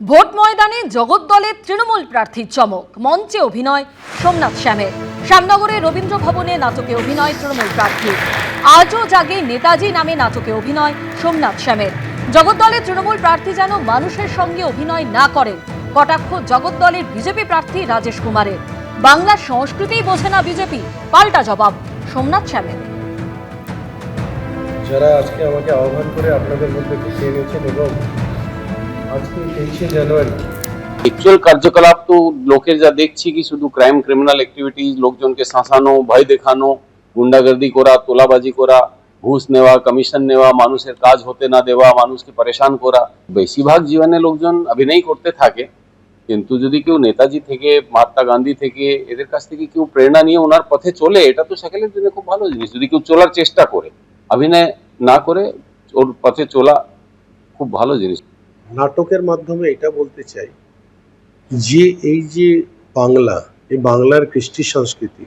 Vote ময়দানে জগদ্দলের তৃণমূল প্রার্থীর চমক, মঞ্চে অভিনয় সোমনাথ শ্যামের। শ্যামনগরে রবীন্দ্র ভবনে নাটকে অভিনয় তৃণমূল প্রার্থী। আজও জাগে নেতাজি নামে নাটকে অভিনয় সোমনাথ শ্যামের। জগদ্দলের তৃণমূল প্রার্থী যেন মানুষের সঙ্গে অভিনয় না করেন, কটাক্ষ জগদ্দলের বিজেপি প্রার্থী রাজেশ কুমারের। বাংলার সংস্কৃতিই বোঝে না বিজেপি, পাল্টা জবাব সোমনাথ শ্যামের। যারা আজকে আমাকে আহ্বান করে আপনাদের মধ্যে ঢুকিয়ে এনেছেন এবং আজকে 23শে জানুয়ারি অ্যাকচুয়াল কার্যকলাপ তো লোকের যা দেখছি কি শুধু ক্রাইম ক্রিমিনাল অ্যাক্টিভিটিজ, লোকজনকে শাসানো, ভয় দেখানো, গুন্ডাগর্দি করা, তোলাবাজি করা, ঘুষ নেওয়া, কমিশন নেওয়া, মানুষের কাজ হতে না দেওয়া, মানুষকে পরেশান করা। বেশিরভাগ জীবনে লোকজন অভিনয় করতে থাকে, কিন্তু যদি কেউ নেতাজি থেকে, মহাত্মা গান্ধী থেকে, এদের কাছ থেকে কেউ প্রেরণা নিয়ে ওনার পথে চলে, এটা তো সেকেলের জন্য খুব ভালো জিনিস। যদি কেউ চলার চেষ্টা করে, অভিনয় না করে ওর পথে চলা খুব ভালো জিনিস। নাটকের মাধ্যমে এটা বলতে চাই যে এই যে বাংলা, এই বাংলার কৃষ্টি সংস্কৃতি,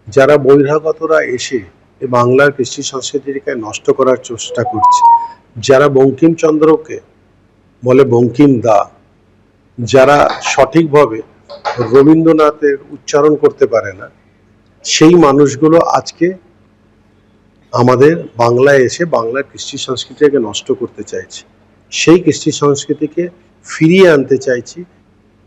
যারা বহিরাগতরা এসে এই বাংলার কৃষ্টি সংস্কৃতিকে নষ্ট করার চেষ্টা করছে, যারা বঙ্কিমচন্দ্রকে বলে বঙ্কিম দা, যারা সঠিকভাবে রবীন্দ্রনাথের উচ্চারণ করতে পারে না, সেই মানুষগুলো আজকে আমাদের বাংলায় এসে বাংলার কৃষ্টি সংস্কৃতিকে নষ্ট করতে চাইছে। সেই কৃষ্টি সংস্কৃতিকে ফিরিয়ে আনতে চাইছি